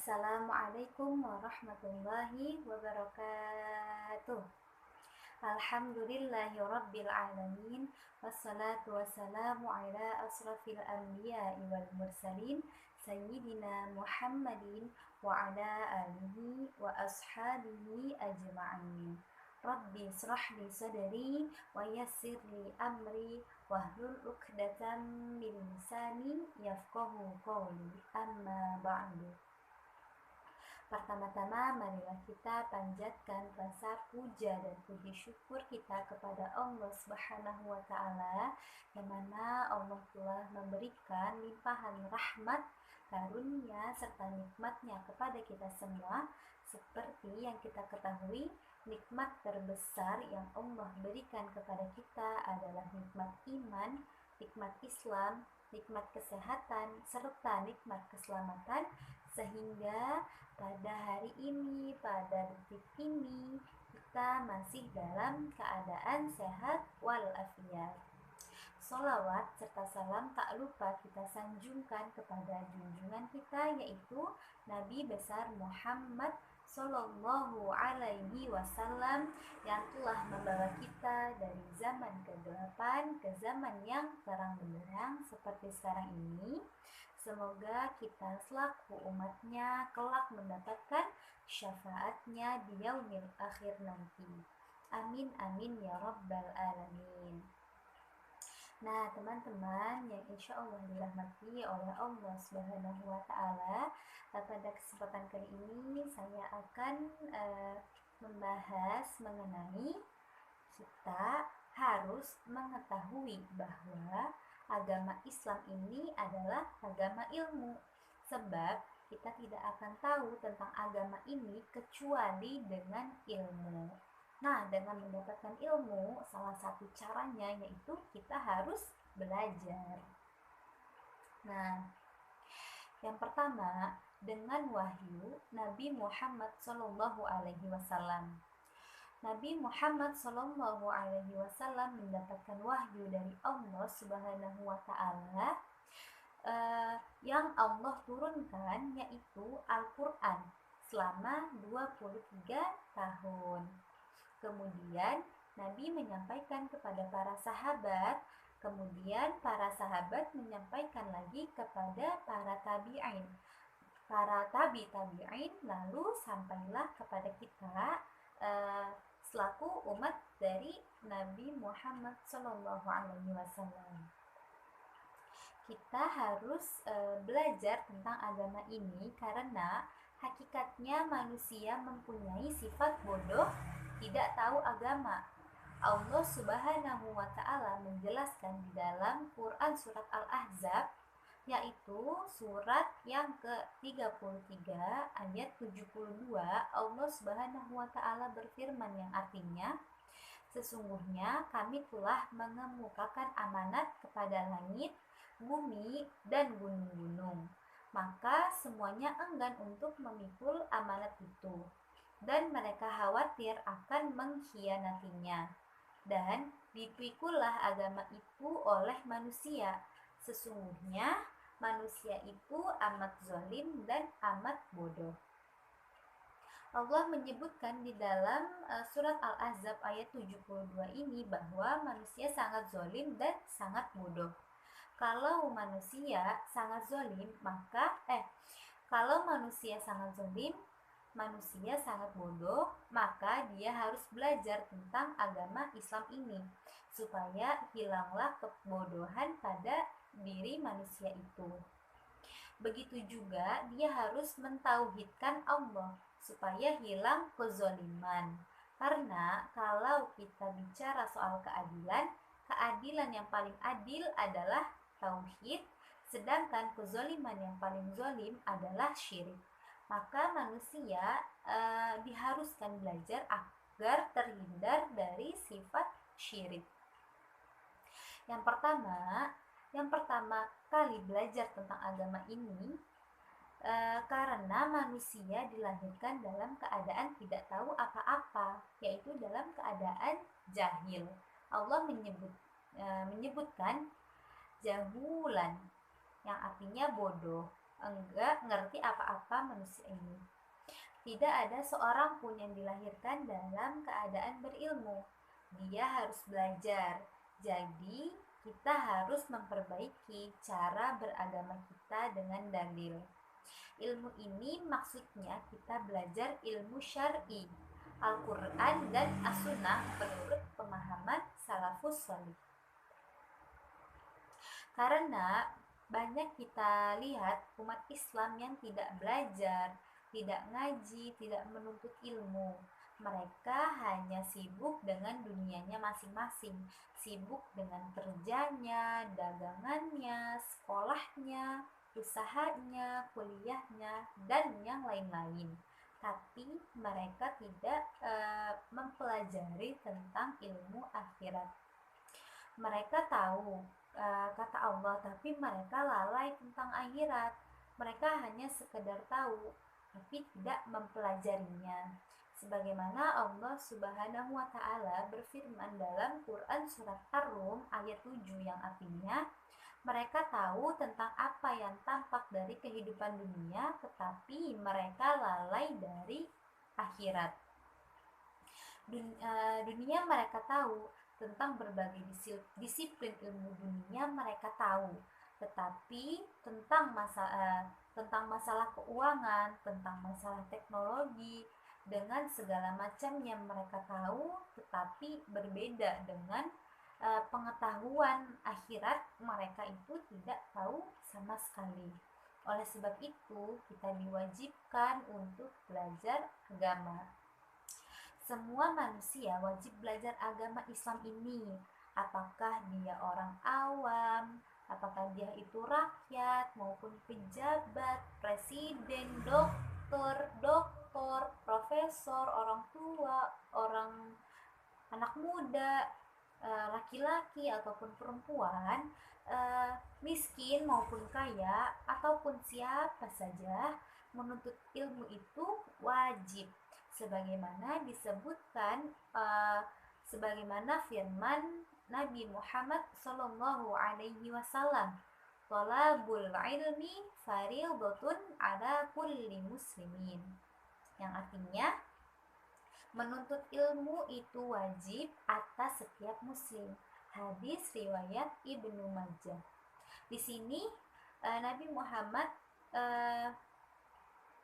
Assalamualaikum warahmatullahi wabarakatuh. Alhamdulillahi rabbil alamin. Wassalatu wassalamu ala asrafil anbiya'i wal mursalin Sayyidina Muhammadin wa ala alihi wa ashabihi ajma'in. Rabbi israh li sadri wa yassir li amri wahlul 'uqdatam min lisani yafqahu qawli. Amma ba'du. Pertama-tama marilah kita panjatkan rasa puja dan puji syukur kita kepada Allah Subhanahu wa taala, yang mana Allah telah memberikan limpahan rahmat, karunia serta nikmatnya kepada kita semua. Seperti yang kita ketahui, nikmat terbesar yang Allah berikan kepada kita adalah nikmat iman, nikmat Islam, nikmat kesehatan, serta nikmat keselamatan, sehingga pada hari ini, pada detik ini, kita masih dalam keadaan sehat walafiat. Sholawat serta salam tak lupa kita sanjungkan kepada junjungan kita, yaitu Nabi besar Muhammad Sallallahu Alaihi Wasallam, yang telah membawa kita dari zaman ke-8 ke zaman yang terang benderang seperti sekarang ini. Semoga kita selaku umatnya kelak mendapatkan syafaatnya di yaumil akhir nanti. Amin amin ya rabbal alamin. Nah, teman-teman yang insya Allah dirahmati oleh Allah Subhanahu wa taala, pada kesempatan kali ini saya akan membahas mengenai kita harus mengetahui bahwa agama Islam ini adalah agama ilmu, sebab kita tidak akan tahu tentang agama ini kecuali dengan ilmu. Nah, dengan mendapatkan ilmu, salah satu caranya yaitu kita harus belajar. Nah, yang pertama, dengan wahyu Nabi Muhammad Sallallahu Alaihi Wasallam. Nabi Muhammad Sallallahu Alaihi Wasallam mendapatkan wahyu dari Allah Subhanahu wa taala, yang Allah turunkan, yaitu Al-Quran, selama 23 tahun. Kemudian Nabi menyampaikan kepada para sahabat, kemudian para sahabat menyampaikan lagi kepada para tabi'in, lalu sampailah kepada kita selaku umat dari Nabi Muhammad Sallallahu Alaihi Wasallam. Kita harus belajar tentang agama ini karena hakikatnya manusia mempunyai sifat bodoh, tidak tahu agama. Allah Subhanahu wa taala menjelaskan di dalam Quran surat Al-Ahzab, yaitu surat yang ke-33 ayat 72. Allah Subhanahu wa taala berfirman yang artinya, sesungguhnya kami telah mengemukakan amanat kepada langit, bumi, dan gunung-gunung. Maka semuanya enggan untuk memikul amanat itu, dan mereka khawatir akan mengkhianatinya. Dan dipikullah agama itu oleh manusia. Sesungguhnya manusia itu amat zalim dan amat bodoh. Allah menyebutkan di dalam surat Al-Ahzab ayat 72 ini bahwa manusia sangat zalim dan sangat bodoh. Kalau manusia sangat zalim, manusia sangat bodoh, maka dia harus belajar tentang agama Islam ini supaya hilanglah kebodohan pada diri manusia itu. Begitu juga dia harus mentauhidkan Allah supaya hilang kezaliman. Karena kalau kita bicara soal keadilan yang paling adil adalah tauhid, sedangkan kezaliman yang paling zalim adalah syirik. Maka manusia diharuskan belajar agar terhindar dari sifat syirik. Yang pertama kali belajar tentang agama ini karena manusia dilahirkan dalam keadaan tidak tahu apa-apa, yaitu dalam keadaan jahil. Allah menyebutkan jahulan, yang artinya bodoh. enggak ngerti apa-apa manusia ini. Tidak ada seorang pun yang dilahirkan dalam keadaan berilmu. Dia harus belajar. Jadi, kita harus memperbaiki cara beragama kita dengan dalil. Ilmu ini maksudnya kita belajar ilmu syar'i, Al-Quran dan As-Sunnah menurut pemahaman salafus salih. Karena banyak kita lihat umat Islam yang tidak belajar, tidak ngaji, tidak menuntut ilmu. Mereka hanya sibuk dengan dunianya masing-masing, sibuk dengan kerjanya, dagangannya, sekolahnya, usahanya, kuliahnya, dan yang lain-lain. Tapi mereka tidak mempelajari tentang ilmu akhirat. Mereka tahu kata Allah, tapi mereka lalai tentang akhirat. Mereka hanya sekedar tahu, tapi tidak mempelajarinya. Sebagaimana Allah Subhanahu wa taala berfirman dalam Quran surat Ar-Rum ayat 7 yang artinya, mereka tahu tentang apa yang tampak dari kehidupan dunia, tetapi mereka lalai dari akhirat. Dunia mereka tahu, tentang berbagai disiplin ilmu dunia mereka tahu, tetapi tentang masalah keuangan, tentang masalah teknologi, dengan segala macam yang mereka tahu, tetapi berbeda dengan pengetahuan akhirat, mereka itu tidak tahu sama sekali. Oleh sebab itu, kita diwajibkan untuk belajar agama. Semua manusia wajib belajar agama Islam ini. Apakah dia orang awam, apakah dia itu rakyat maupun pejabat, presiden, dokter, profesor, orang tua, orang anak muda, laki-laki ataupun perempuan, miskin maupun kaya, ataupun siapa saja, menuntut ilmu itu wajib. Sebagaimana disebutkan sebagaimana firman Nabi Muhammad sallallahu alaihi wasallam, "Thalabul ilmi fardhatun ala kulli muslimin." Yang artinya menuntut ilmu itu wajib atas setiap muslim. Hadis riwayat Ibnu Majah. Di sini Nabi Muhammad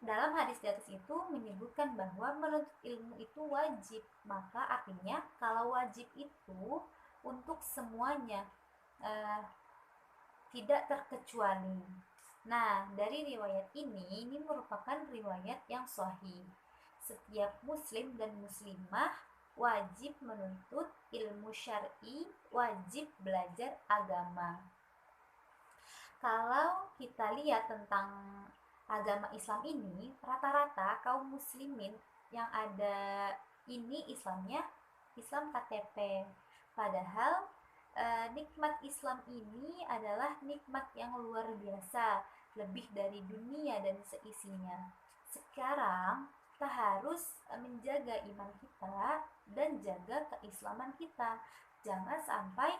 dalam hadis di atas itu menyebutkan bahwa menuntut ilmu itu wajib. Maka artinya kalau wajib itu untuk semuanya, tidak terkecuali. Nah, dari riwayat ini merupakan riwayat yang sahih. Setiap muslim dan muslimah wajib menuntut ilmu syar'i, wajib belajar agama. Kalau kita lihat tentang agama Islam ini, rata-rata kaum muslimin yang ada ini Islamnya Islam KTP. Padahal nikmat Islam ini adalah nikmat yang luar biasa, lebih dari dunia dan seisinya. Sekarang kita harus menjaga iman kita dan jaga keislaman kita. Jangan sampai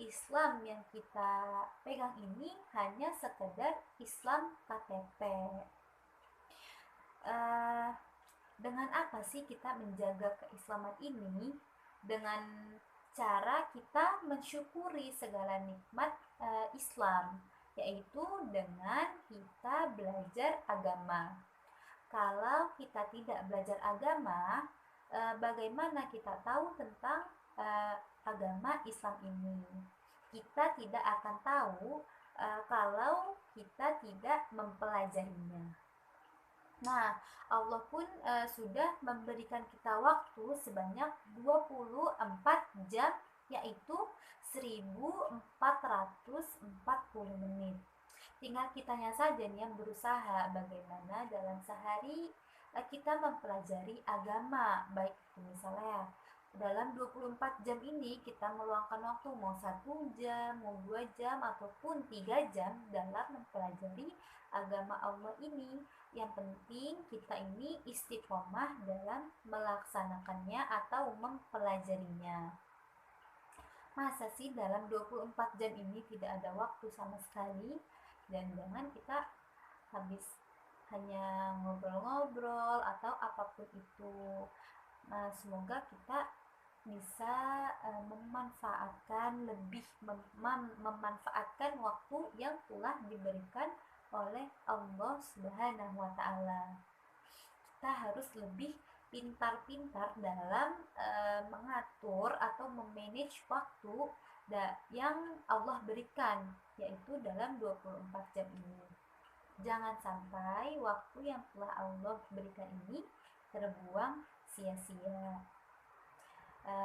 Islam yang kita pegang ini hanya sekedar Islam KTP. Dengan apa sih kita menjaga keislaman ini? Dengan cara kita mensyukuri segala nikmat Islam, yaitu dengan kita belajar agama. Kalau kita tidak belajar agama, bagaimana kita tahu tentang agama Islam ini? Kita tidak akan tahu kalau kita tidak mempelajarinya. Nah, Allah pun sudah memberikan kita waktu sebanyak 24 jam, yaitu 1440 menit. Tinggal kitanya saja nih yang berusaha bagaimana dalam sehari kita mempelajari agama, baik itu misalnya dalam 24 jam ini kita meluangkan waktu mau 1 jam, mau 2 jam, ataupun 3 jam dalam mempelajari agama Allah ini. Yang penting kita ini istiqomah dalam melaksanakannya atau mempelajarinya. Masa sih dalam 24 jam ini tidak ada waktu sama sekali? Dan jangan kita habis hanya ngobrol-ngobrol atau apapun itu. Nah, semoga kita bisa memanfaatkan waktu yang telah diberikan oleh Allah Subhanahu wa taala. Kita harus lebih pintar-pintar dalam mengatur atau memanage waktu yang Allah berikan, yaitu dalam 24 jam ini. Jangan sampai waktu yang telah Allah berikan ini terbuang sia-sia.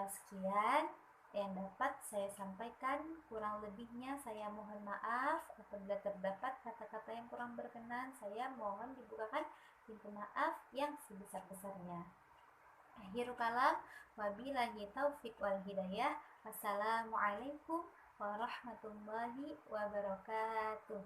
Sekian yang dapat saya sampaikan, kurang lebihnya saya mohon maaf. Apabila terdapat kata-kata yang kurang berkenan, saya mohon dibukakan pintu maaf yang sebesar-besarnya. Akhirul kalam, wabillahi taufiq wal hidayah. Wassalamualaikum warahmatullahi wabarakatuh.